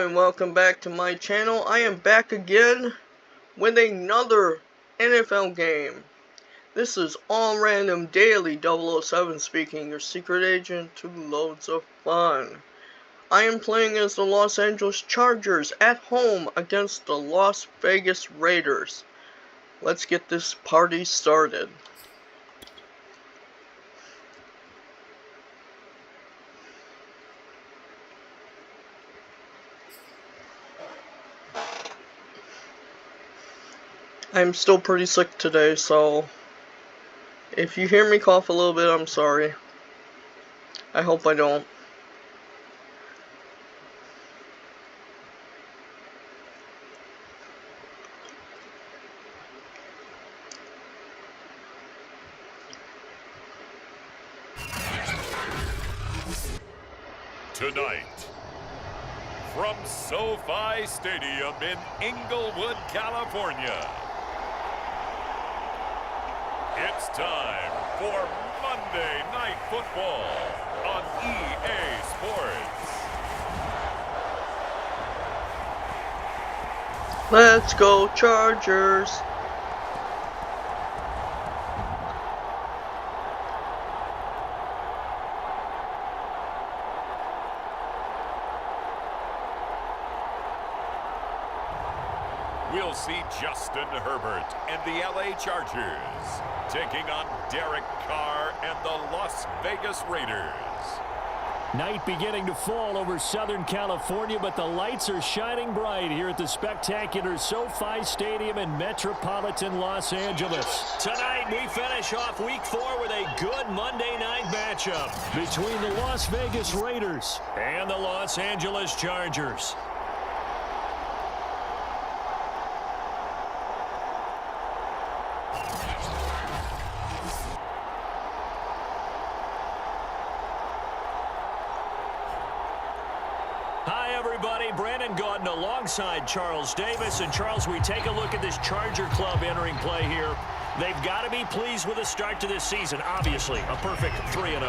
and welcome back to my channel. I am back again with another NFL game. This is All Random Daily 007 speaking, your secret agent to loads of fun. I am playing as the Los Angeles Chargers at home against the Las Vegas Raiders. Let's get this party started. I'm still pretty sick today, so if you hear me cough a little bit, I'm sorry. I hope I don't. Tonight, from SoFi Stadium in Inglewood, California, it's time for Monday Night Football on EA Sports. Let's go Chargers! We'll see Justin Herbert and the LA Chargers taking on Derek Carr and the Las Vegas Raiders. Night beginning to fall over Southern California, but the lights are shining bright here at the spectacular SoFi Stadium in metropolitan Los Angeles. Tonight, we finish off Week 4 with a good Monday night matchup between the Las Vegas Raiders and the Los Angeles Chargers. Alongside Charles Davis. And Charles, we take a look at this Charger club entering play here. They've got to be pleased with the start to this season. Obviously, a perfect 3-0.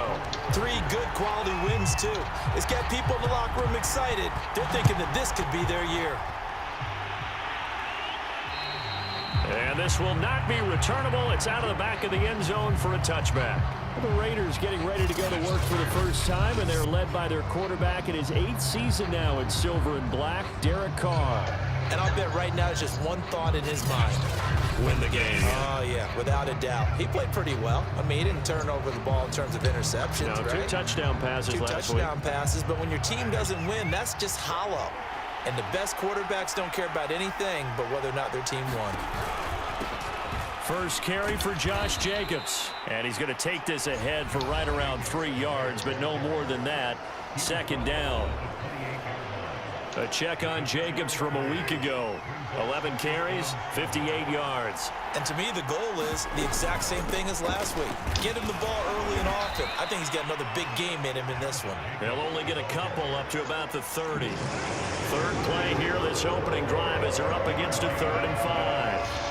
3 good quality wins, too. It's got people in the locker room excited. They're thinking that this could be their year. And this will not be returnable. It's out of the back of the end zone for a touchback. The Raiders getting ready to go to work for the first time, and they're led by their quarterback in his 8th season now in silver and black, Derek Carr. And I'll bet right now it's just one thought in his mind. Win the game. Oh, yeah, without a doubt. He played pretty well. I mean, he didn't turn over the ball in terms of interceptions, no, right? 2 touchdown passes last week. 2 touchdown passes, but when your team doesn't win, that's just hollow. And the best quarterbacks don't care about anything but whether or not their team won. First carry for Josh Jacobs. And he's going to take this ahead for right around 3 yards, but no more than that. Second down. A check on Jacobs from a week ago. 11 carries, 58 yards. And to me, the goal is the exact same thing as last week. Get him the ball early and often. I think he's got another big game in him in this one. They'll only get a couple up to about the 30. Third play here, this opening drive as they're up against a 3rd and 5.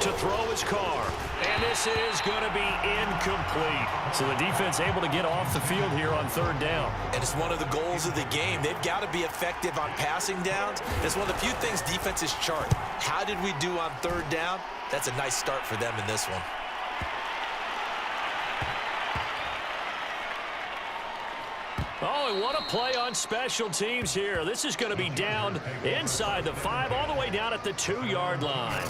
To throw his Carr, and this is going to be incomplete. So the defense able to get off the field here on 3rd down. And it's one of the goals of the game. They've got to be effective on passing downs. It's one of the few things defenses chart. How did we do on 3rd down? That's a nice start for them in this one. Oh, and what a play on special teams here. This is going to be down inside the 5, all the way down at the 2-yard line.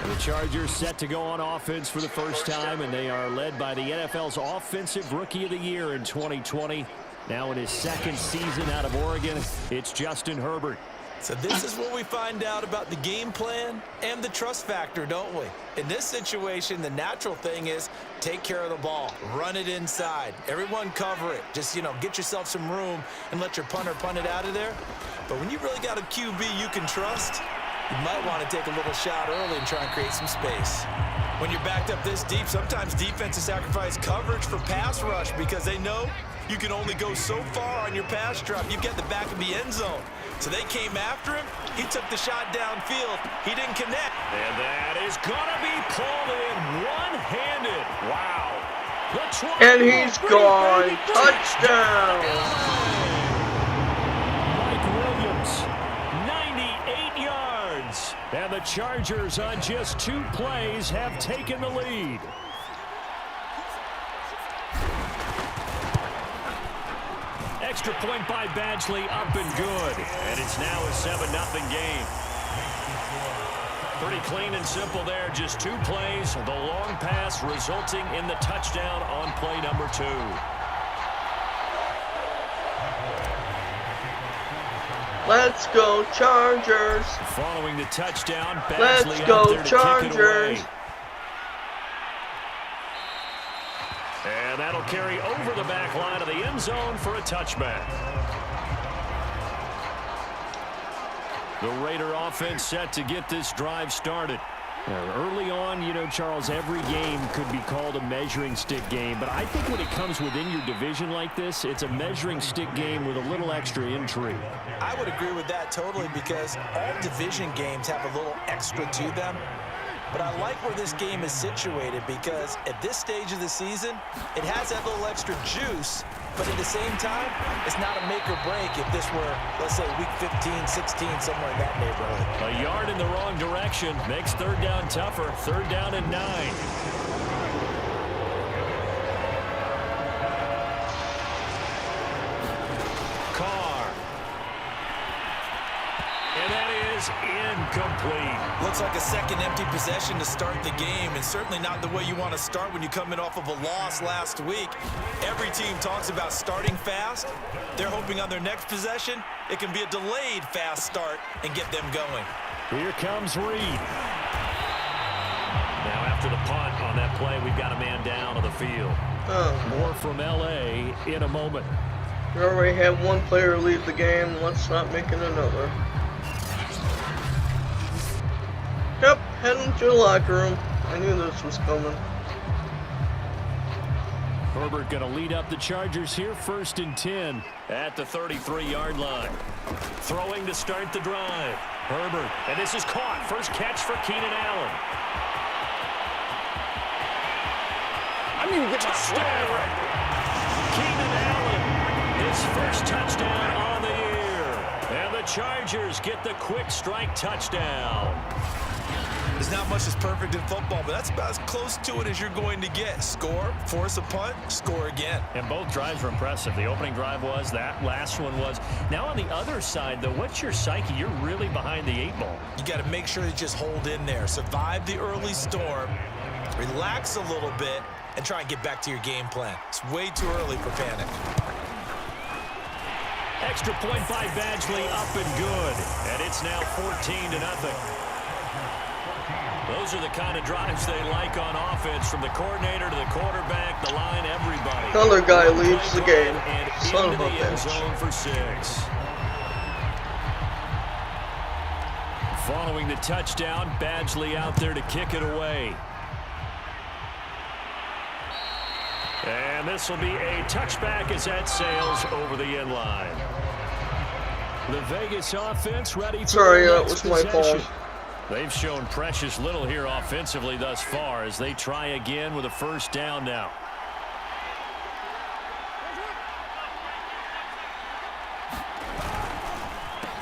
And the Chargers set to go on offense for the first time, and they are led by the NFL's Offensive Rookie of the Year in 2020. Now in his 2nd season out of Oregon, it's Justin Herbert. So this is what we find out about the game plan and the trust factor, don't we? In this situation, the natural thing is take care of the ball. Run it inside. Everyone cover it. Just, get yourself some room and let your punter punt it out of there. But when you really got a QB you can trust, you might want to take a little shot early and try and create some space. When you're backed up this deep, sometimes defenses sacrifice coverage for pass rush because they know you can only go so far on your pass drop. You get the back of the end zone. So they came after him. He took the shot downfield. He didn't connect. And that is going to be pulled in one-handed. Wow. The And he's gone. Touchdown. Mike Williams, 98 yards. And the Chargers on just 2 plays have taken the lead. Extra point by Badgley, up and good. And it's now a 7-0 game. Pretty clean and simple there. Just 2 plays. The long pass resulting in the touchdown on play number 2. Let's go Chargers. Following the touchdown, Badgley Let's go out there to Chargers. kick it away. And that'll carry over the back line of the end zone for a touchback. The Raider offense set to get this drive started. Early on, you know, Charles, every game could be called a measuring stick game. But I think when it comes within your division like this, it's a measuring stick game with a little extra intrigue. I would agree with that totally because all division games have a little extra to them. But I like where this game is situated because at this stage of the season, it has that little extra juice. But at the same time, it's not a make or break if this were, let's say, week 15, 16, somewhere in that neighborhood. A yard in the wrong direction makes third down tougher. 3rd down and 9. Incomplete. Looks like a second empty possession to start the game, and certainly not the way you want to start when you come in off of a loss last week. Every team talks about starting fast. They're hoping on their next possession, it can be a delayed fast start and get them going. Here comes Reed. Now after the punt on that play, we've got a man down on the field. More from L.A. in a moment. We already had one player leave the game. Let's not make it another. Yep, heading to the locker room. I knew this was coming. Herbert going to lead up the Chargers here, 1st and 10 at the 33-yard line. Throwing to start the drive. Herbert, and this is caught. First catch for Keenan Allen. Touchdown! Keenan Allen, his first touchdown on the year. And the Chargers get the quick strike touchdown. There's not much that's perfect in football, but that's about as close to it as you're going to get. Score, force a punt, score again. And both drives were impressive. The opening drive was, that last one was. Now on the other side, though, what's your psyche? You're really behind the 8 ball. You got to make sure you just hold in there. Survive the early storm, relax a little bit, and try and get back to your game plan. It's way too early for panic. Extra point by Badgley, up and good. And it's now 14-0. Those are the kind of drives they like on offense, from the coordinator to the quarterback, the line, everybody. Another guy leaves the game. And Son of into a the end bitch. zone for 6. Following the touchdown, Badgley out there to kick it away. And this will be a touchback as that sails over the end line. The Vegas offense ready for Sorry, the that next was my possession. fault. They've shown precious little here offensively thus far as they try again with a 1st down now.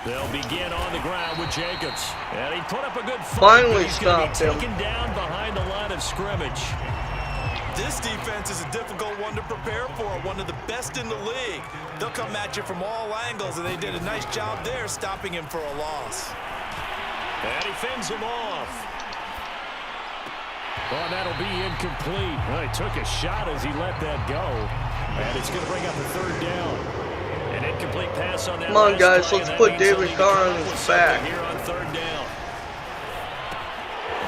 They'll begin on the ground with Jacobs. And he put up a good fight. Finally He's going to stopped be him. taken down behind the line of scrimmage. This defense is a difficult one to prepare for, one of the best in the league. They'll come at you from all angles, and they did a nice job there stopping him for a loss. And he fends him off. Well, that'll be incomplete. Well, he took a shot as he let that go. And it's going to bring up a 3rd down. An incomplete pass on that. Come on, last guys, play, let's and put that means David they'll Carr need to on come up his with something back. here on 3rd down.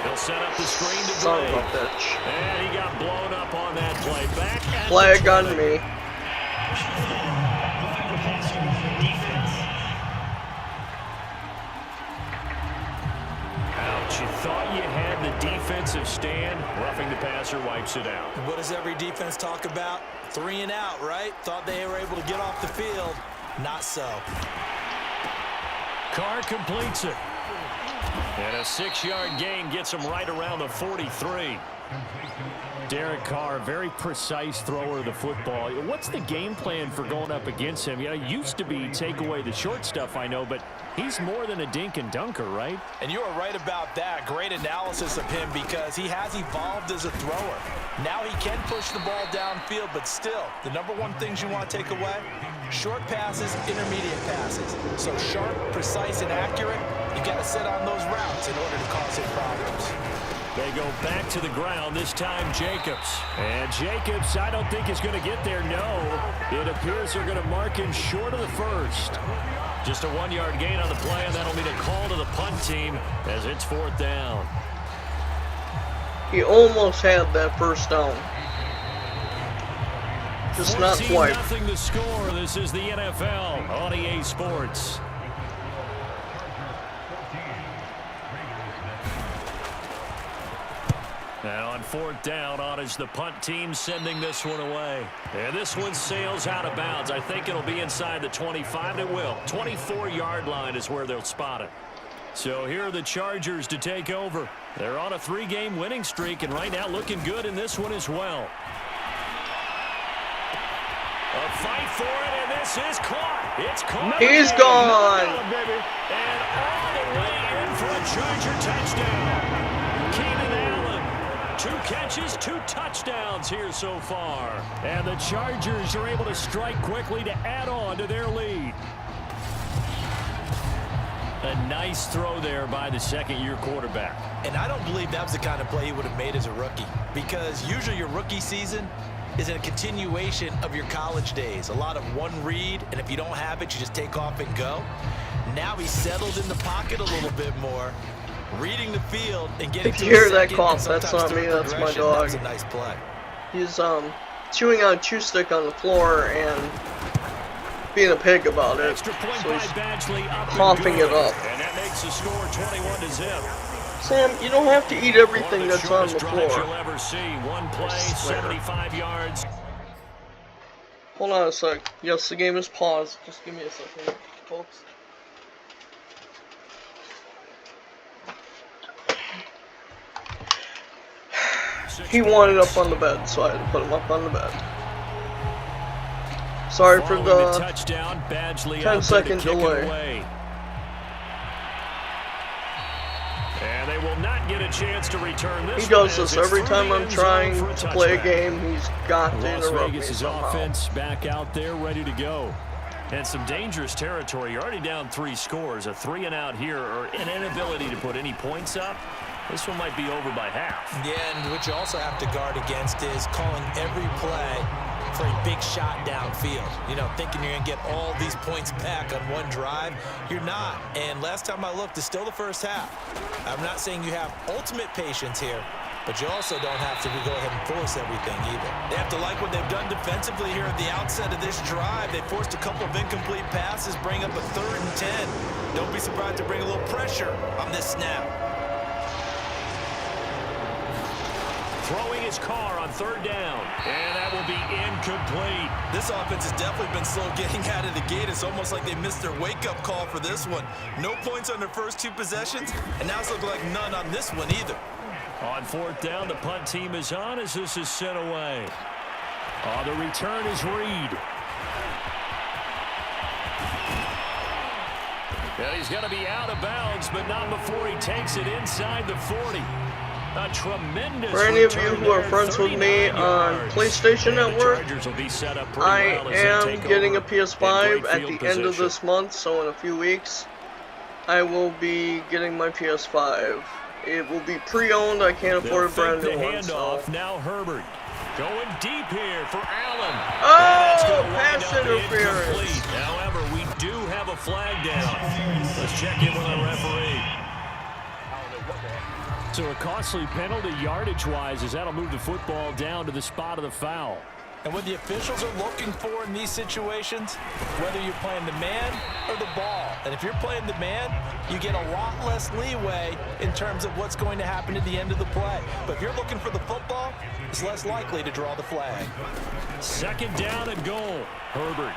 They'll set up the screen to Son of Gray. a bitch. And he got blown up on that play. Back at Flag the on 20. me. Ouch, you thought you had the defensive stand. Roughing the passer wipes it out. What does every defense talk about? 3 and out, right? Thought they were able to get off the field. Not so. Carr completes it. And a 6-yard gain gets him right around the 43. Derek Carr, very precise thrower of the football. What's the game plan for going up against him? You know, it used to be take away the short stuff, I know, but he's more than a dink and dunker, right? And you are right about that. Great analysis of him because he has evolved as a thrower. Now he can push the ball downfield, but still, the number one things you want to take away, short passes, intermediate passes. So sharp, precise, and accurate, you got to sit on those routes in order to cause him problems. They go back to the ground, this time Jacobs. And Jacobs, I don't think is going to get there, no. It appears they're going to mark him short of the first. Just a 1-yard gain on the play, and that'll mean a call to the punt team as it's 4th down. He almost had that first down. Just not quite. 14-0 the score. This is the NFL on EA Sports. And on 4th down, on is the punt team sending this one away. And this one sails out of bounds. I think it'll be inside the 25. It will. 24-yard line is where they'll spot it. So here are the Chargers to take over. They're on a 3-game winning streak, and right now looking good in this one as well. A fight for it, and this is caught. It's caught. He's gone. And all the way in for a Charger touchdown. Keenan Allen, 2 catches, 2 touchdowns here so far. And the Chargers are able to strike quickly to add on to their lead. A nice throw there by the second-year quarterback. And I don't believe that was the kind of play he would have made as a rookie, because usually your rookie season is a continuation of your college days. A lot of one read, and if you don't have it, you just take off and go. Now he's settled in the pocket a little bit more, reading the field and getting If to you hear the that second cough, and that's sometimes not me, third that's my progression. dog. That's a nice play. He's chewing on a chew stick on the floor and being a pig about it. Extra point So by he's Badgley up coughing and it good. up. And that makes the score 21-0. Sam, you don't have to eat everything One of that's on the shortest drives floor. you'll ever see. One play, I swear. 75 yards. Hold on a sec. Yes, the game is paused. Just give me a second, folks. He wanted up on the bed, so I had to put him up on the bed. Sorry for Following the touchdown, Badgley 10-second out there to kick it delay. away. And they will not get a chance to return this. He does one as this it's every through time the I'm end zone trying for a to play a touchdown. game. He's got to Las interrupt me Vegas' somehow. offense back out there ready to go. And some dangerous territory. You're already down 3 scores. A 3-and-out here, or an inability to put any points up. This one might be over by half. Yeah, and what you also have to guard against is calling every play for a big shot downfield. You know, thinking you're going to get all these points back on one drive. You're not. And last time I looked, it's still the first half. I'm not saying you have ultimate patience here, but you also don't have to go ahead and force everything either. They have to like what they've done defensively here at the outset of this drive. They forced a couple of incomplete passes, bring up a 3rd and 10. Don't be surprised to bring a little pressure on this snap. Throwing his car on 3rd down, and that will be incomplete. This offense has definitely been slow getting out of the gate. It's almost like they missed their wake-up call for this one. No points on their first 2 possessions, and now it's looking like none on this one either. On 4th down, the punt team is on as this is sent away. The return is Reed. And he's going to be out of bounds, but not before he takes it inside the 40. A tremendous For any of you return who are there, friends with me 39 on yards. PlayStation And the Network, Chargers will be set up pretty I well as they am take getting a over PS5 in great at field the end of position. this month, so in a few weeks, I will be getting my PS5. It will be pre-owned. I can't They'll afford a brand fake new the one. So. handoff. Now Herbert going deep here for Allen. Oh, And that's gonna wind pass up interference. incomplete. However, we do have a flag down. Let's check in with our referee. So a costly penalty yardage-wise as that'll move the football down to the spot of the foul. And what the officials are looking for in these situations, whether you're playing the man or the ball. And if you're playing the man, you get a lot less leeway in terms of what's going to happen at the end of the play. But if you're looking for the football, it's less likely to draw the flag. 2nd down and goal. Herbert.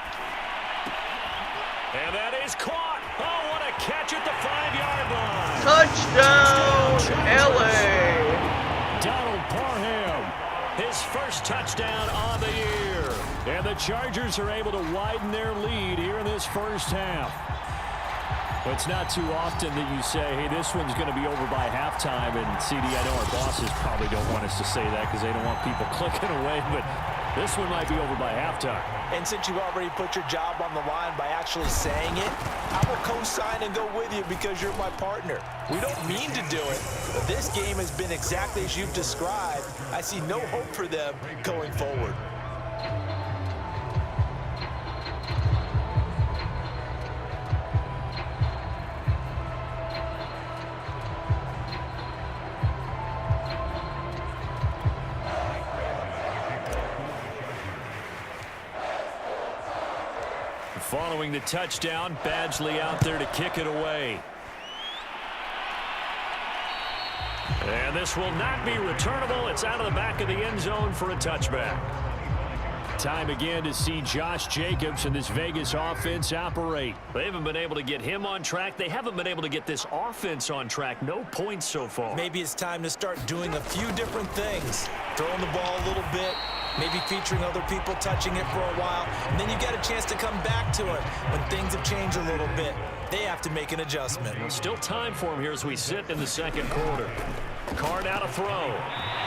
And that is caught. Oh, what a catch at the 5-yard line. Touchdown, LA. Donald for him. His first touchdown on the year. And the Chargers are able to widen their lead here in this first half. It's not too often that you say, hey, this one's going to be over by halftime. And, CD, I know our bosses probably don't want us to say that because they don't want people clicking away. But this one might be over by halftime. And since you've already put your job on the line by actually saying it, I will co-sign and go with you because you're my partner. We don't mean to do it, but this game has been exactly as you've described. I see no hope for them going forward. Following the touchdown, Badgley out there to kick it away. And this will not be returnable. It's out of the back of the end zone for a touchback. Time again to see Josh Jacobs and this Vegas offense operate. They haven't been able to get him on track. They haven't been able to get this offense on track. No points so far. Maybe it's time to start doing a few different things. Throwing the ball a little bit. Maybe featuring other people touching it for a while. And then you get a chance to come back to it when things have changed a little bit. They have to make an adjustment. Well, still time for him here as we sit in the second quarter. Carr out to throw.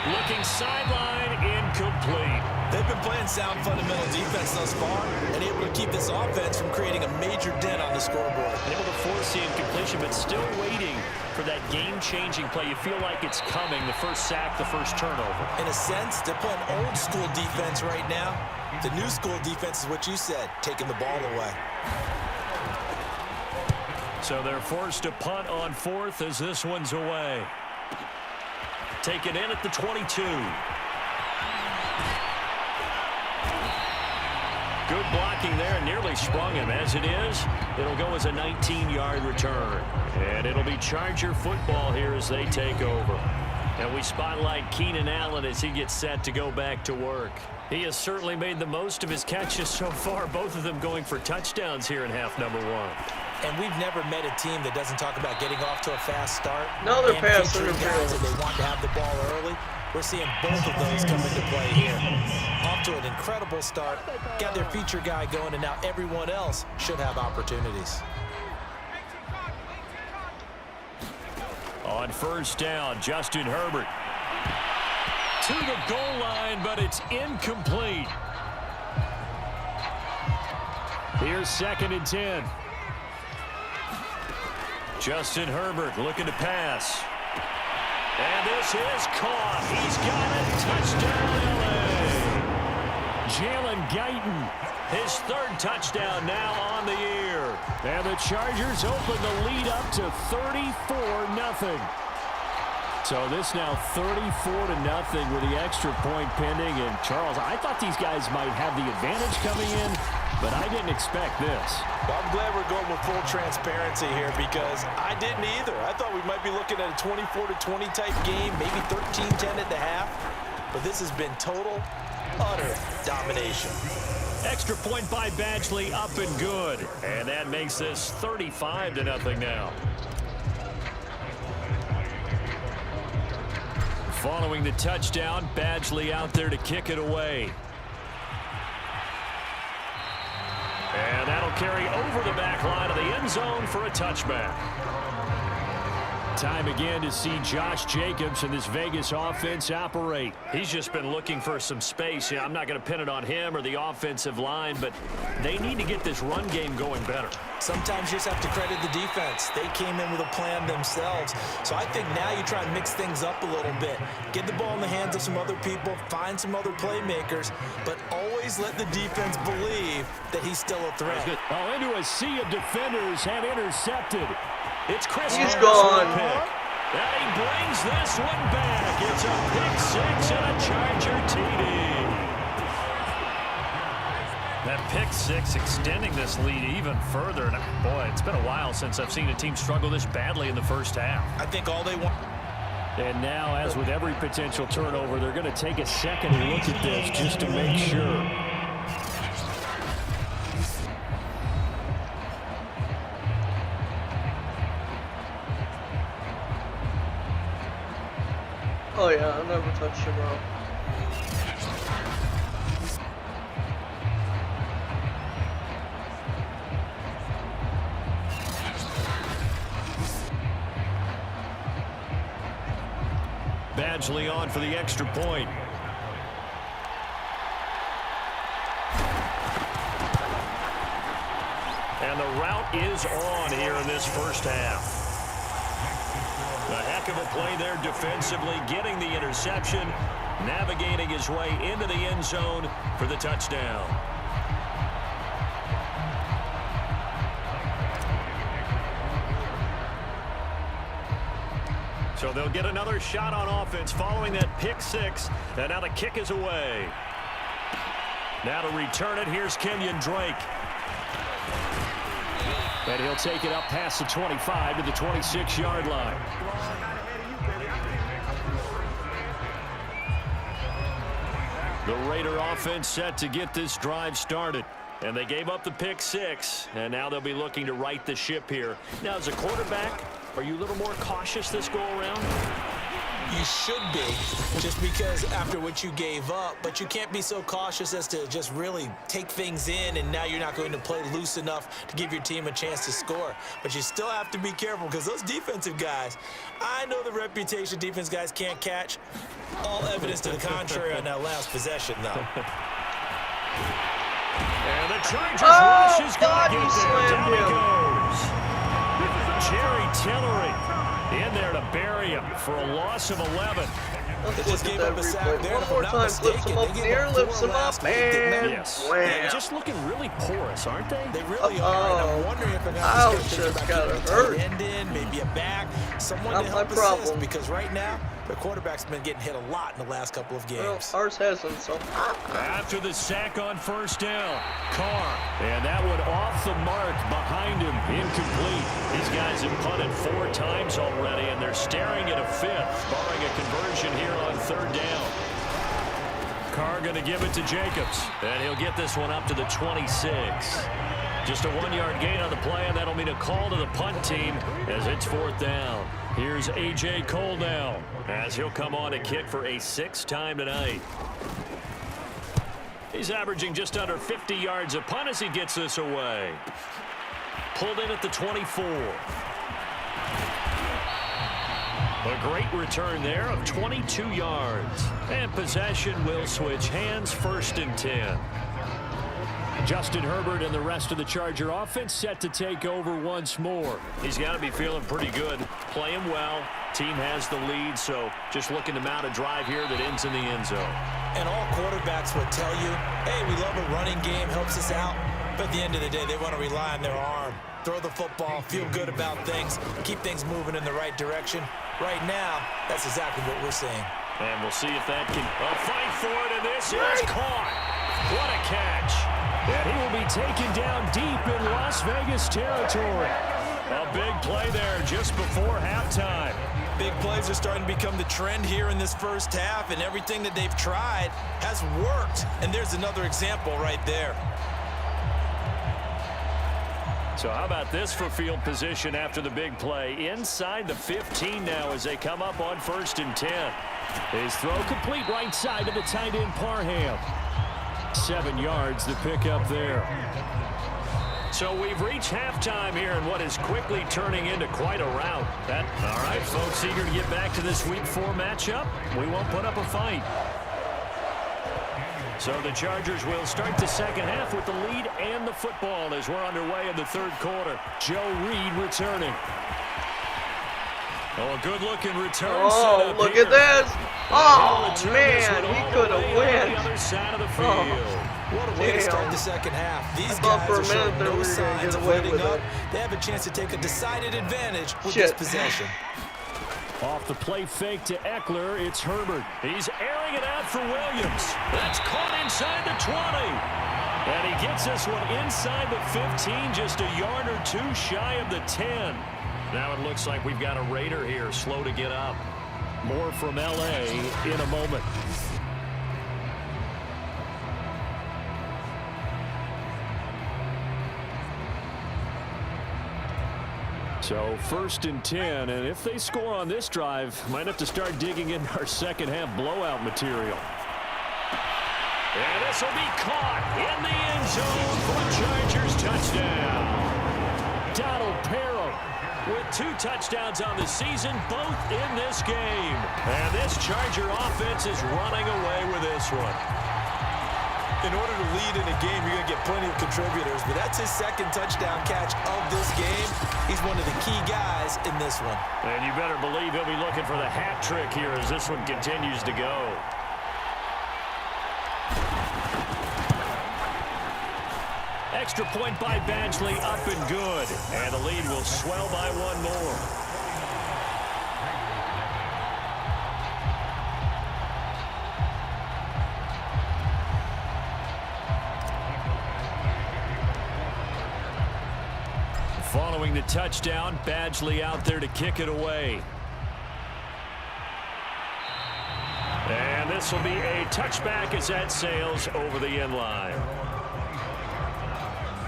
Looking sideline, incomplete. They've been playing sound fundamental defense thus far and able to keep this offense from creating a major dent on the scoreboard. Able to force the incompletion, but still waiting for that game-changing play. You feel like it's coming, the first sack, the first turnover. In a sense, they're playing old school defense right now. The new school defense is what you said, taking the ball away. So they're forced to punt on fourth as this one's away. Taken in at the 22. Good blocking there, nearly sprung him. As it is, it'll go as a 19-yard return. And it'll be Charger football here as they take over. And we spotlight Keenan Allen as he gets set to go back to work. He has certainly made the most of his catches so far, both of them going for touchdowns here in half number one. And we've never met a team that doesn't talk about getting off to a fast start. Another pass interference. And they want to have the ball early. We're seeing both of those come into play here. Off to an incredible start. Got their feature guy going, and now everyone else should have opportunities. On first down, Justin Herbert to the goal line, but it's incomplete. Here's 2nd and 10. Justin Herbert looking to pass. And this is caught. He's got it. Touchdown, LA. Jalen Guyton, his 3rd touchdown now on the year. And the Chargers open the lead up to 34-0. So this now 34-0 with the extra point pending. And Charles, I thought these guys might have the advantage coming in, but I didn't expect this. Well, I'm glad we're going with full transparency here because I didn't either. I thought we might be looking at a 24-20 type game, maybe 13-10 at the half. But this has been total, utter domination. Extra point by Badgley, up and good. And that makes this 35-0 now. Following the touchdown, Badgley out there to kick it away. And that'll carry over the back line of the end zone for a touchback. Time again to see Josh Jacobs and this Vegas offense operate. He's just been looking for some space. I'm not going to pin it on him or the offensive line, but they need to get this run game going better. Sometimes you just have to credit the defense. They came in with a plan themselves. So I think now you try and mix things up a little bit. Get the ball in the hands of some other people, find some other playmakers, but always let the defense believe that he's still a threat. Oh, into a sea of defenders have intercepted. It's Chris. He's gone. And he brings this one back. It's a pick 6 and a Charger TD. That pick 6 extending this lead even further. And boy, it's been a while since I've seen a team struggle this badly in the first half. I think all they want. And now, as with every potential turnover, they're going to take a second look at this just to make sure. Oh yeah, I never touched him out. Badgley on for the extra point. And the route is on here in this first half. A heck of a play there defensively, getting the interception, navigating his way into the end zone for the touchdown. So they'll get another shot on offense following that pick six, and now the kick is away. Now to return it, here's Kenyon Drake. And he'll take it up past the 25 to the 26-yard line. The Raider offense set to get this drive started. And they gave up the pick six, and now they'll be looking to right the ship here. Now, as a quarterback, are you a little more cautious this go-around? You should be, just because after what you gave up, but you can't be so cautious as to just really take things in, and now you're not going to play loose enough to give your team a chance to score. But you still have to be careful, because those defensive guys, I know the reputation defense guys can't catch. All evidence to the contrary on that last possession, though. And the Chargers rush is going to get there. Down he goes. Jerry Tillery in there to bury him for a loss of 11. Let's look at that replay. One more time, flips him up in the air, lifts him up, and yes. wham. They're just looking really porous, aren't they? They really are, and I'm wondering if they're Ouch, going that's gotta hurt. end in, maybe a back, someone Not to my help assist, problem. because right now, the quarterback's been getting hit a lot in the last couple of Well, games. ours hasn't, so. After the sack on first down, Carr. And that one off the mark behind him, incomplete. These guys have punted 4 times already, and they're staring at a 5th, barring a conversion here on third down. Carr going to give it to Jacobs, and he'll get this one up to the 26. Just a 1-yard gain on the play, and that'll mean a call to the punt team as it's 4th down. Here's A.J. Cole now, as he'll come on to kick for a 6th time tonight. He's averaging just under 50 yards a punt as he gets this away. Pulled in at the 24. A great return there of 22 yards. And possession will switch hands, 1st and 10. Justin Herbert and the rest of the Charger offense set to take over once more. He's got to be feeling pretty good, playing well. Team has the lead, so just looking to mount a drive here that ends in the end zone. And all quarterbacks would tell you, hey, we love a running game, helps us out. But at the end of the day, they want to rely on their arm. Throw the football, feel good about things, keep things moving in the right direction. Right now, that's exactly what we're seeing. And we'll see if that can fight for it, and this is caught. What a catch. And he will be taken down deep in Las Vegas territory. A big play there just before halftime. Big plays are starting to become the trend here in this first half, and everything that they've tried has worked. And there's another example right there. So how about this for field position after the big play? Inside the 15 now as they come up on 1st and 10. His throw complete right side to the tight end Parham. 7 yards the pickup there. So we've reached halftime here in what is quickly turning into quite a rout. All right, folks, eager to get back to this Week 4 matchup. We won't put up a fight. So the Chargers will start the second half with the lead and the football as we're underway in the 3rd quarter. Joe Reed returning. Oh, a good-looking return. Oh, look at this. Oh, man, he could have went. The other side of the field. What a way to start the second half. These thought guys for a are showing minute that we no were gonna signs get of away letting with up. it. They have a chance to take a decided advantage with this possession. Off the play fake to Eckler, it's Herbert. He's airing it out for Williams. That's caught inside the 20. And he gets this one inside the 15, just a yard or 2 shy of the 10. Now it looks like we've got a Raider here, slow to get up. More from L.A. in a moment. So 1st and 10, and if they score on this drive, might have to start digging in our second half blowout material. And this will be caught in the end zone for a Chargers touchdown. Donald Parham with 2 touchdowns on the season, both in this game. And this Charger offense is running away with this one. In order to lead in a game, you're going to get plenty of contributors, but that's his 2nd touchdown catch of this game. He's one of the key guys in this one. And you better believe he'll be looking for the hat trick here as this one continues to go. Extra point by Badgley, up and good. And the lead will swell by 1 more. Following the touchdown, Badgley out there to kick it away. And this will be a touchback as that sails over the end line.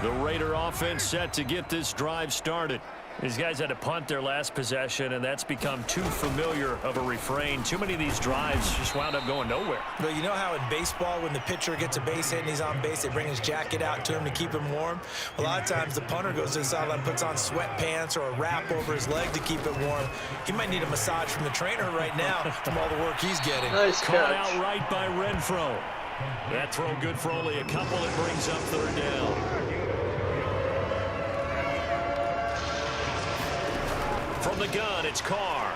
The Raider offense set to get this drive started. These guys had to punt their last possession, and that's become too familiar of a refrain. Too many of these drives just wound up going nowhere. But you know how in baseball, when the pitcher gets a base hit and he's on base, they bring his jacket out to him to keep him warm? A lot of times the punter goes to the sideline, puts on sweatpants or a wrap over his leg to keep it warm. He might need a massage from the trainer right now from all the work he's getting. Nice Caught catch. out right by Renfro. That throw good for only a couple. It brings up 3rd down. From the gun, it's Carr.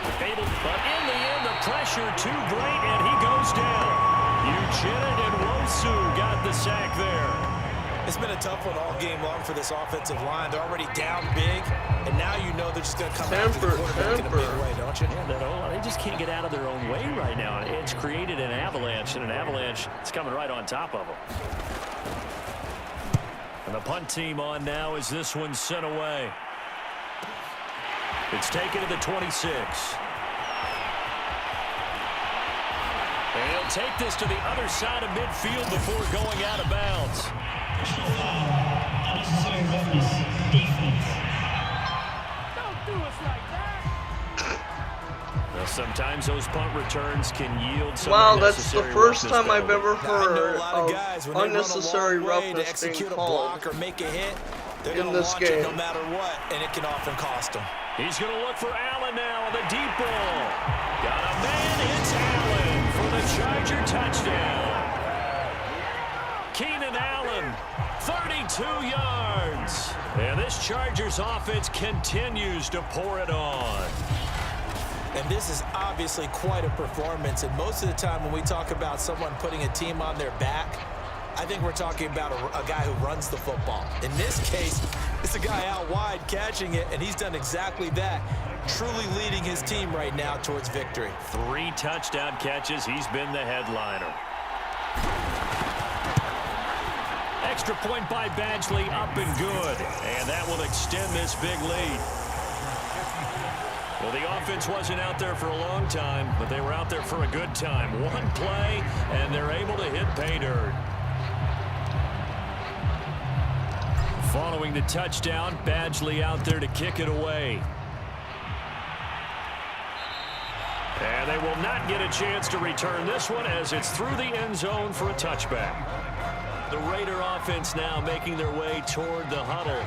But in the end, the pressure too great, and he goes down. Uchenna and Wosu got the sack there. It's been a tough one all game long for this offensive line. They're already down big, and now you know they're just going to come after the quarterback in a big way, don't you? Yeah, they just can't get out of their own way right now. It's created an avalanche, and an avalanche is coming right on top of them. And the punt team on now as this one's sent away. It's taken to the 26. And he'll take this to the other side of midfield before going out of bounds. Don't do us like that. Well, sometimes those punt returns can yield some Wow, that's the unnecessary first roughness time I've penalty. ever heard a lot of of guys, when they run a unnecessary long way to roughness being execute a called. block or make a hit, they're in going to this launch it game. no matter what, and it can often cost them. He's going to look for Allen now on the deep ball. Got a man, it's Allen for the Charger touchdown. Keenan Allen, 32 yards. And this Chargers offense continues to pour it on. And this is obviously quite a performance, and most of the time when we talk about someone putting a team on their back, I think we're talking about a guy who runs the football. In this case, it's a guy out wide catching it, and he's done exactly that, truly leading his team right now towards victory. 3 touchdown catches. He's been the headliner. Extra point by Badgley, up and good. And that will extend this big lead. Well, the offense wasn't out there for a long time, but they were out there for a good time. 1 play, and they're able to hit pay dirt. Following the touchdown, Badgley out there to kick it away. And they will not get a chance to return this one as it's through the end zone for a touchback. The Raider offense now making their way toward the huddle.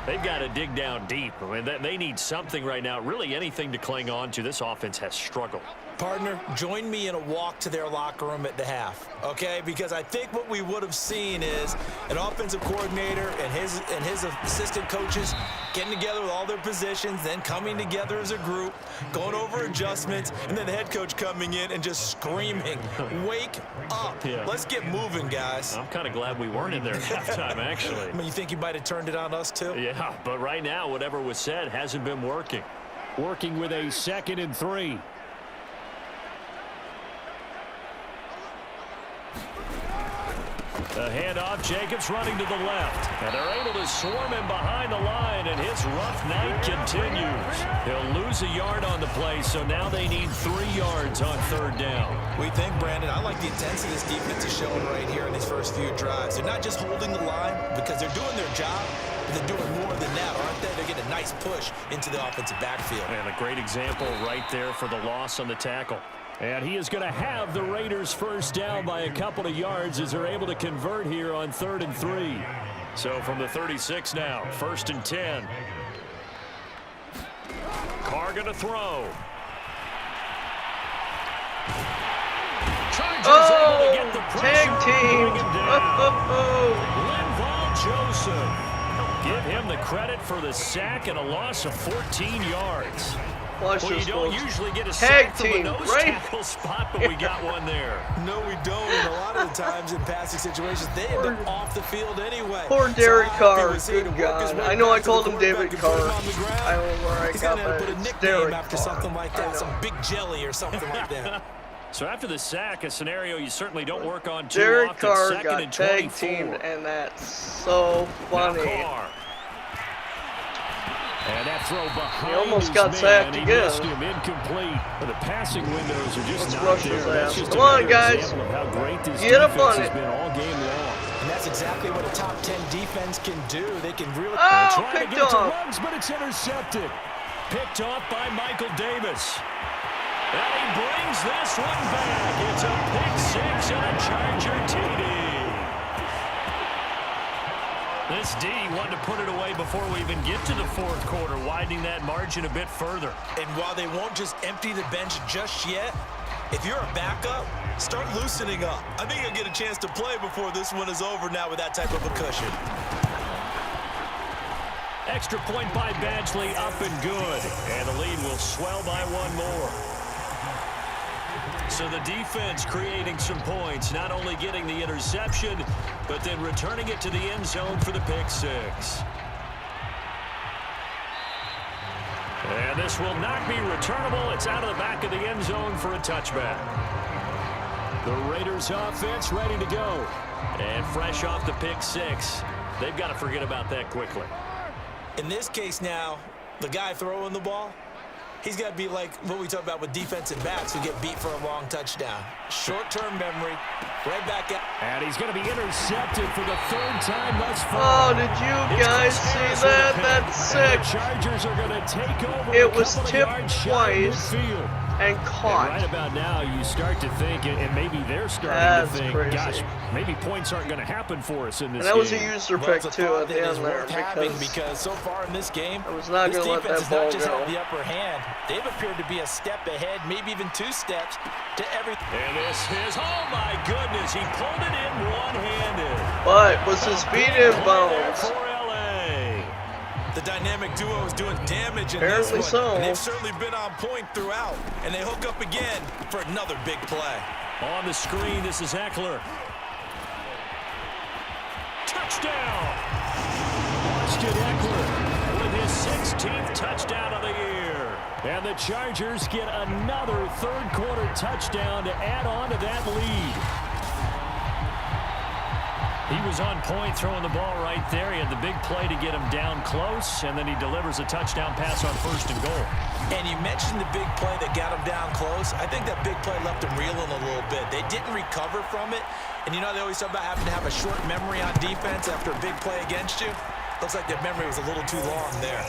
They've got to dig down deep. I mean, they need something right now, really anything to cling on to. This offense has struggled. Partner, join me in a walk to their locker room at the half, okay? Because I think what we would have seen is an offensive coordinator and his assistant coaches getting together with all their positions, then coming together as a group, going over adjustments, and then the head coach coming in and just screaming, wake up. Yeah. Let's get moving, guys. I'm kind of glad we weren't in there at halftime, actually. I mean, you think you might have turned it on us, too? Yeah, but right now, whatever was said hasn't been working. Working with a 2nd and 3. The handoff, Jacobs running to the left. And they're able to swarm him behind the line, and his rough night continues. He'll lose a yard on the play, so now they need 3 yards on 3rd down. We think, Brandon, I like the intensity this defense is showing right here in these first few drives. They're not just holding the line because they're doing their job, but they're doing more than that, aren't they? They're getting a nice push into the offensive backfield. And a great example right there for the loss on the tackle. And he is going to have the Raiders first down by a couple of yards as they're able to convert here on 3rd and 3. So from the 36 now, 1st and 10. Carr going to throw. Chargers able to get the tag team. Linval Joseph. Give him the credit for the sack and a loss of 14 yards. Well, you don't usually get a tag sack from a team, nose right? tackle spot, but we got one there. No, we don't. And a lot of the times in passing situations, they end up off the field anyway. Poor Derek Carr. So Good God. I know I called him David Carr. I don't know where I got that. Put a It's nickname Derek after Carr. something like that, some big jelly or something like that. So after the sack, a scenario you certainly don't work on too Derek often. Carr 2nd got and tag 24. teamed, and that's so funny. Now Carr. And that throw behind He almost his got man. sacked He again. missed him, incomplete. But the passing windows are just Let's not rush there. his That's ass. just Come on, another guys. example of how great this Get up defense on has it. been all game long. And that's exactly what a top 10 defense can do. They can really... Oh, Trying to picked get to off. Ruggs, but it's intercepted. Picked off by Michael Davis. And he brings this one back. It's a pick six and a Charger TD. This D wanted to put it away before we even get to the 4th quarter, widening that margin a bit further. And while they won't just empty the bench just yet, if you're a backup, start loosening up. I think you'll get a chance to play before this one is over now with that type of a cushion. Extra point by Badgley, up and good. And the lead will swell by one more. So the defense creating some points, not only getting the interception, but then returning it to the end zone for the pick six. And this will not be returnable. It's out of the back of the end zone for a touchback. The Raiders offense ready to go. And fresh off the pick six, they've got to forget about that quickly. In this case now, the guy throwing the ball, he's got to be like what we talk about with defensive backs who get beat for a long touchdown. Short-term memory, right back out. And he's going to be intercepted for the 3rd time thus far. Oh, did you guys see that? That's sick. The Chargers are going to take over. It was tipped twice and And caught. right about now, you start to think, and maybe they're starting That's to think, crazy. gosh, maybe points aren't going to happen for us in this And that was a game. user Well, pick it's a too thought at the that end is there worth having because because so far in this game, I was not this gonna let defense that has not ball just go. held the upper hand. They've appeared to be a step ahead, maybe even 2 steps to everything. And this is, oh my goodness, he pulled it in one-handed. But was his feet in bounds? For LA. The dynamic duo is doing damage in Apparently this one. so. And they've certainly been on point throughout. And they hook up again for another big play. On the screen, this is Eckler. Touchdown! Austin Eckler with his 16th touchdown of the year. And the Chargers get another 3rd quarter touchdown to add on to that lead. He was on point throwing the ball right there. He had the big play to get him down close, and then he delivers a touchdown pass on 1st and goal. And you mentioned the big play that got him down close. I think that big play left him reeling a little bit. They didn't recover from it. And you know, they always talk about having to have a short memory on defense after a big play against you. Looks like that memory was a little too long there.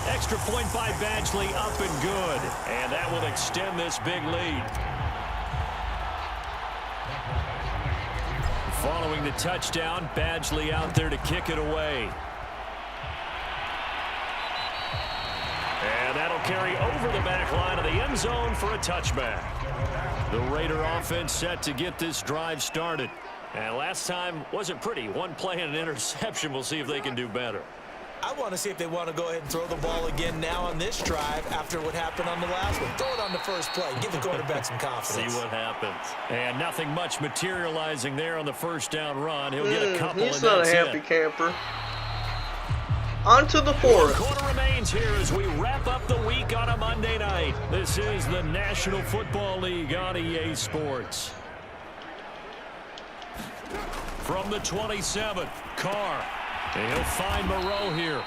Extra point by Badgley, up and good. And that will extend this big lead. Following the touchdown, Badgley out there to kick it away. And that'll carry over the back line of the end zone for a touchback. The Raider offense set to get this drive started. And last time wasn't pretty. One play and an interception. We'll see if they can do better. I want to see if they want to go ahead and throw the ball again now on this drive after what happened on the last one. Throw it on the first play. Give the quarterback some confidence. See what happens. And nothing much materializing there on the first down run. He'll get a couple he's and not a that's happy it. camper. On to the 4th. Quarter remains here as we wrap up the week on a Monday night. This is the National Football League on EA Sports. From the 27, Carr. He'll find Moreau here.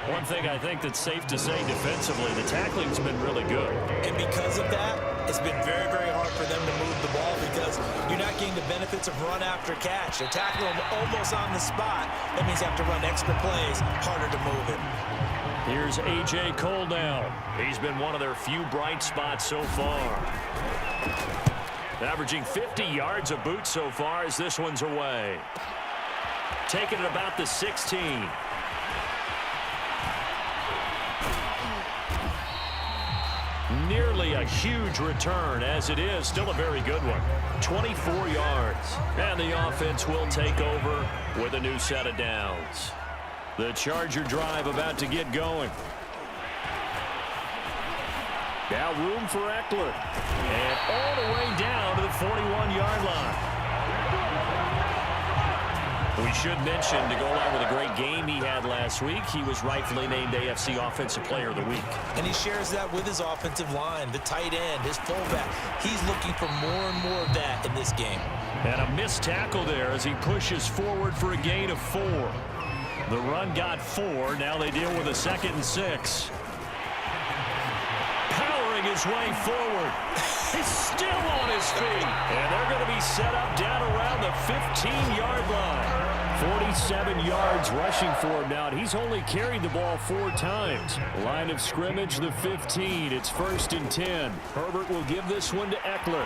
One thing I think that's safe to say defensively, the tackling's been really good. And because of that, it's been very, very hard for them to move the ball because you're not getting the benefits of run after catch. They're tackling them almost on the spot. That means you have to run extra plays, harder to move it. Here's A.J. Cole now. He's been one of their few bright spots so far. Averaging 50 yards a boot so far as this one's away. Taking it about the 16. Nearly a huge return, as it is still a very good one. 24 yards. And the offense will take over with a new set of downs. The Charger drive about to get going. Now room for Eckler. And all the way down to the 41-yard line. We should mention, to go along with a great game he had last week, he was rightfully named AFC Offensive Player of the Week. And he shares that with his offensive line, the tight end, his fullback. He's looking for more and more of that in this game. And a missed tackle there as he pushes forward for a gain of 4. The run got 4. Now they deal with a 2nd and 6. Powering his way forward. He's still on his feet. And they're going to be set up down around the 15-yard line. 47 yards rushing for him now. And he's only carried the ball 4 times. Line of scrimmage, the 15. It's 1st and 10. Herbert will give this one to Eckler.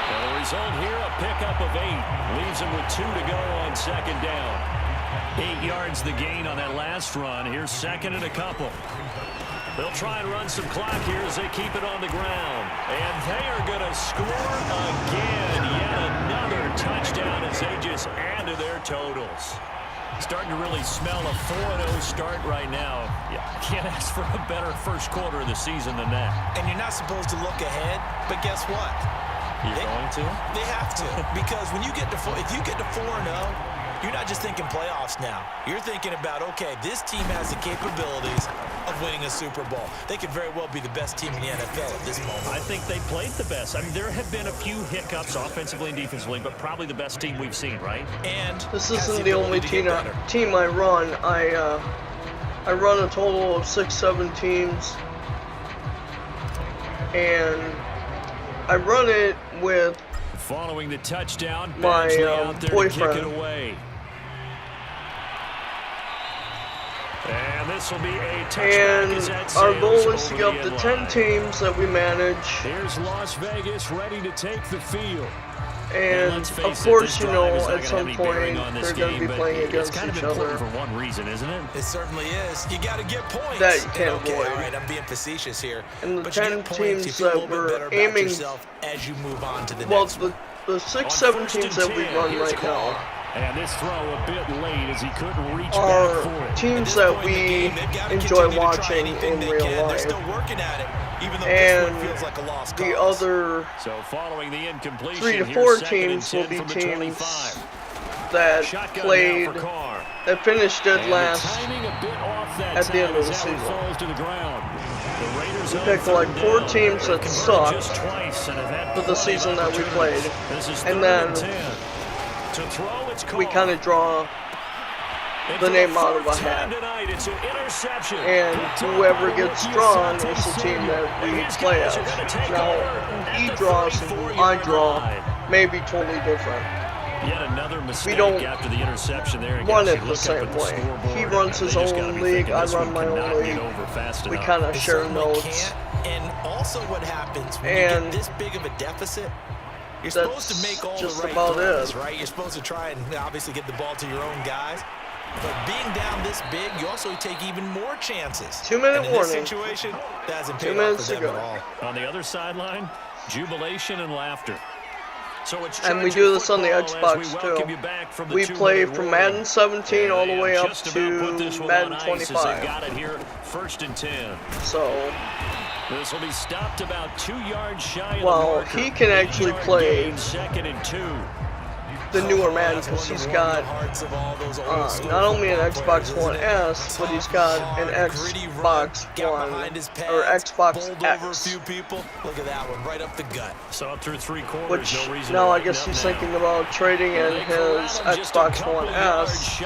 And the result here, a pickup of 8. Leaves him with 2 to go on 2nd down. 8 yards the gain on that last run. Here's 2nd and a couple. They'll try and run some clock here as they keep it on the ground. And they are going to score again. Yet another touchdown as they just add to their totals. Starting to really smell a 4-0 start right now. You can't ask for a better first quarter of the season than that. And you're not supposed to look ahead, but guess what? You're going to? They have to. Because when you get to if you get to 4-0, you're not just thinking playoffs now. You're thinking about, okay, this team has the capabilities of winning a Super Bowl. They could very well be the best team in the NFL at this moment. I think they played the best. I mean, there have been a few hiccups offensively and defensively, but probably the best team we've seen, right? And this isn't the only team I run. I run a total of 6-7 teams, and I run it with following the touchdown, my out there boyfriend. To kick it away. And this will be a touchback. And our goal is to get up to 10 teams that we manage. Here's Las Vegas ready to take the field. And of course, you know, at some point they're going to be playing against each other. It's kind of important for one reason, isn't it? It certainly is. You got to get points. That you can't avoid. All right, I'm being facetious here. And the 10 teams that we're aiming, as you move on to the next one. The 6-7 teams that we run right now. And this throw a bit late as he couldn't reach are back for it. Teams that we enjoy watching in real life. They're still working at it, even though and this one feels like a lost cause. the other so following the incompletion, 3 to 4 teams will be teams that played, that finished dead last at the end of the season. We picked like 4 teams that sucked for the season that we played, and then we kind of draw the name out of a hat. And whoever gets drawn is the team that we play as. Now, he draws and who I draw may be totally different. Yet another mistake we don't after the interception there. Run it the same way. He runs his own league, I run my own league. We kind of share notes. And also what happens when you get this big of a deficit, you're supposed to make all the right throws, right? You're supposed to try and obviously get the ball to your own guys. But being down this big, you also take even more chances. 2-minute warning. In this situation, that hasn't paid off for them at all. On the other sideline, jubilation and laughter. So it's and we do this on the Xbox too. We play from Madden 17 all the way up to Madden 25. Got it here, 1st and 10. So this will be stopped about 2 yards shy of well, he can actually play 2nd and 2. The newer Madden because he's got not only an Xbox One S, but he's got an Xbox One or Xbox X. Look at that one right up the gut. So through 3 quarters, which no reason now I guess he's thinking about trading in his Xbox One S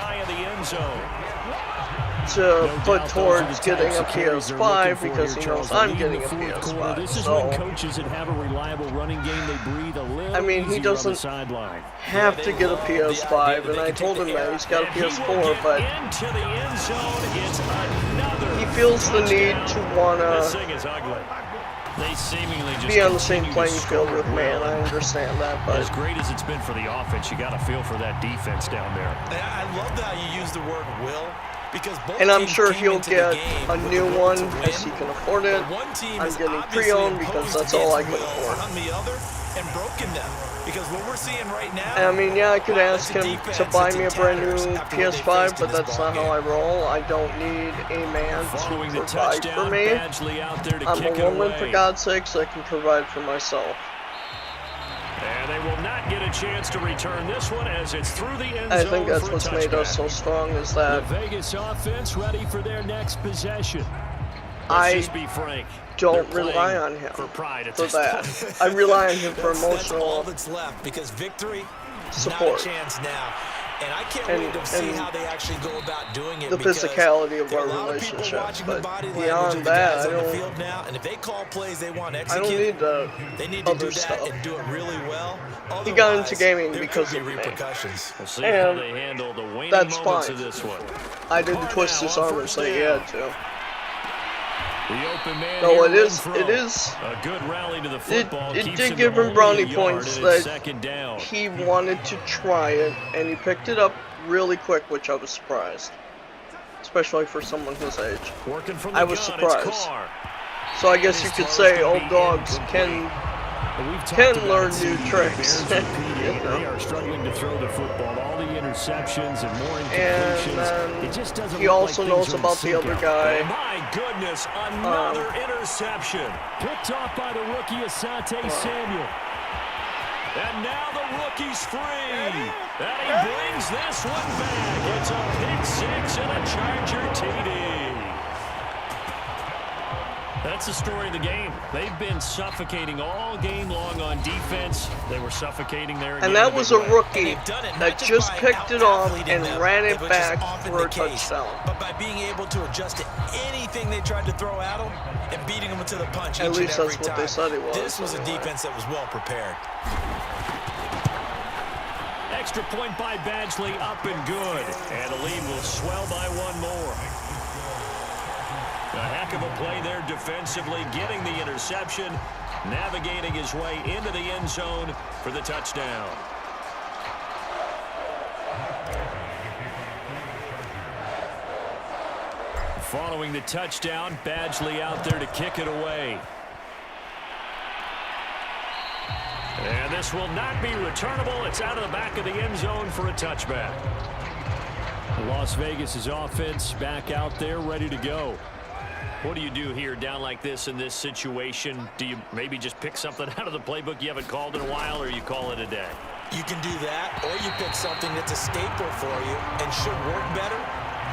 to put towards getting a PS5 because he knows I'm getting a PS5. This is when coaches that have a reliable running game, they breathe a little. I mean, he doesn't have to get a PS5, and I told him that he's got a PS4, but he feels the need to wanna be on the same playing field with man. I understand that, but as great as it's been for the offense, you got to feel for that defense down there. I love how you use the word will. And I'm sure he'll get a new one as he can afford it. I'm getting pre-owned because that's all I can afford. And I mean, yeah, I could ask him to buy me a brand new PS5, but that's not how I roll. I don't need a man to provide for me. I'm a woman, for God's sakes, I can provide for myself. And they will not get a chance to return this one as it's through the end zone. I think that's what's made us so strong, is that the Vegas offense ready for their next possession. I Let's just be frank. Don't rely on him for that. I rely on him for emotional support. And I can't wait to see how they actually go about doing it. The physicality of our relationship, but beyond that, I don't need the other stuff. He got into gaming because of me, and that's fine. I didn't twist his arm and say he had to. No, it is. A good rally to the football. It did give him brownie points that he wanted to try it, and he picked it up really quick, which I was surprised, especially for someone his age. I was surprised. So I guess you could say old dogs can learn new tricks. You know? They are struggling to throw the football. All the interceptions and more incompletions. And it just doesn't he also knows about the other guy. Oh my goodness, another interception. Picked off by the rookie Asante Samuel. And now the rookie's free. And he brings this one back. It's a pick six and a Charger TD. That's the story of the game. They've been suffocating all game long on defense. They were suffocating there again. And that was a rookie that just picked it off and ran it back for a touchdown. But by being able to adjust to anything they tried to throw at him and beating him to the punch each and every time. At least that's what they said he was. This was a defense that was well prepared. Extra point by Badgley, up and good. And the lead will swell by one more. A heck of a play there defensively, getting the interception, navigating his way into the end zone for the touchdown. Following the touchdown, Badgley out there to kick it away. And this will not be returnable. It's out of the back of the end zone for a touchback. Las Vegas' offense back out there ready to go. What do you do here down like this in this situation? Do you maybe just pick something out of the playbook you haven't called in a while, or you call it a day? You can do that, or you pick something that's a staple for you and should work better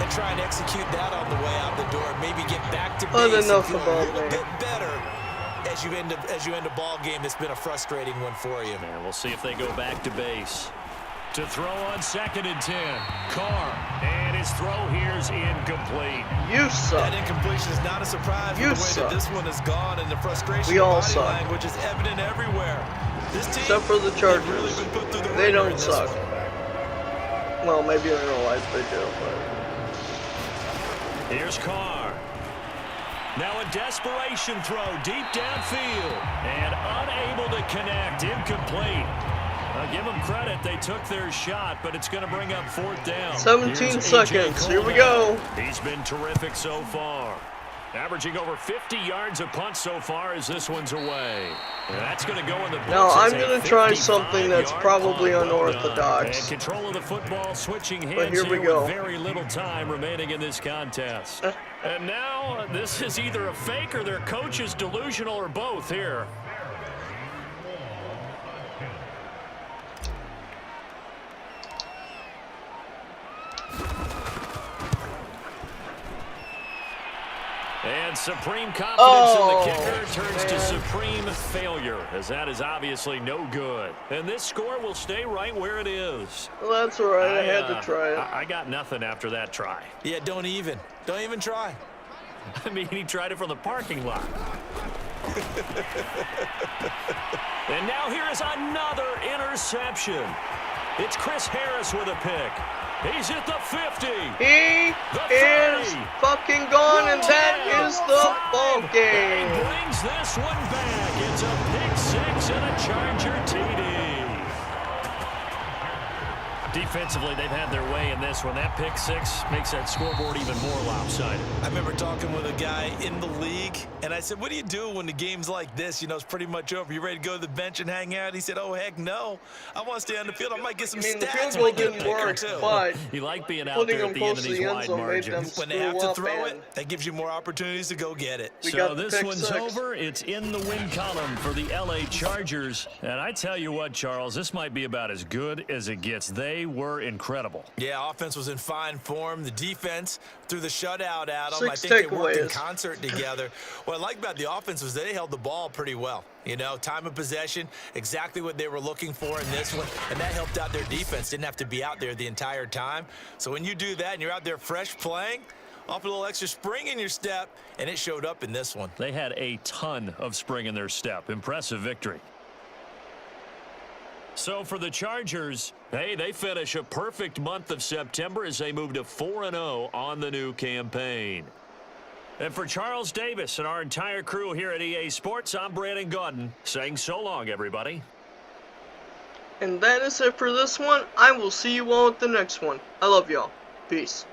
and try and execute that on the way out the door. Maybe get back to base and feel a little bit better as you end a ball game that's been a frustrating one for you. And we'll see if they go back to base. To throw on 2nd and 10. Carr. And his throw here's incomplete. You suck. That incompletion is not a surprise. You the way suck. That this one is gone, and the frustration we all body suck. language is evident everywhere. This team, except for the Chargers. Really they don't suck. Well, maybe in real life they do, but... Here's Carr. Now a desperation throw deep downfield. And unable to connect. Incomplete. Give them credit. They took their shot, but it's going to bring up 4th down. 17 seconds. Here we go. He's been terrific so far. Averaging over 50 yards a punt so far as this one's away. And that's going to go in the books. Now I'm going to try something that's probably unorthodox. And control of the football switching hands but here we go. With very little time remaining in this contest. And now this is either a fake or their coach is delusional or both here. And supreme confidence in the kicker turns to supreme failure, as that is obviously no good. And this score will stay right where it is. Well, that's all right. I had to try it. I got nothing after that try. Yeah, don't even Don't even try. I mean, he tried it from the parking lot. And now here is another interception. It's Chris Harris with a pick. He's at the 50. He is fucking gone, and that is the ball game. He brings this one back. It's a pick six and a Charger TD. Defensively, they've had their way in this one. That pick six makes that scoreboard even more lopsided. I remember talking with a guy in the league, and I said, what do you do when the game's like this? You know, it's pretty much over. You ready to go to the bench and hang out? He said, oh, heck no. I want to stay on the field. I might get some stats. The field goal didn't work, but you like being out putting there them at the end close of to these the end wide zone made them margins. When they have screw to up, throw and it, that gives you more opportunities to go get it. we So got the this pick one's six. over. It's in the win column for the LA Chargers. And I tell you what, Charles, this might be about as good as it gets. They were incredible. Yeah, offense was in fine form. The defense threw the shutout at them. 6 I think they worked in takeaways. concert together. What I like about the offense was they held the ball pretty well. You know, time of possession, exactly what they were looking for in this one, and that helped out their defense. Didn't have to be out there the entire time. So when you do that and you're out there fresh playing, off a little extra spring in your step, and it showed up in this one. They had a ton of spring in their step. Impressive victory. So for the Chargers, hey, they finish a perfect month of September as they move to 4-0 on the new campaign. And for Charles Davis and our entire crew here at EA Sports, I'm Brandon Gaudin saying so long, everybody. And that is it for this one. I will see you all at the next one. I love y'all. Peace.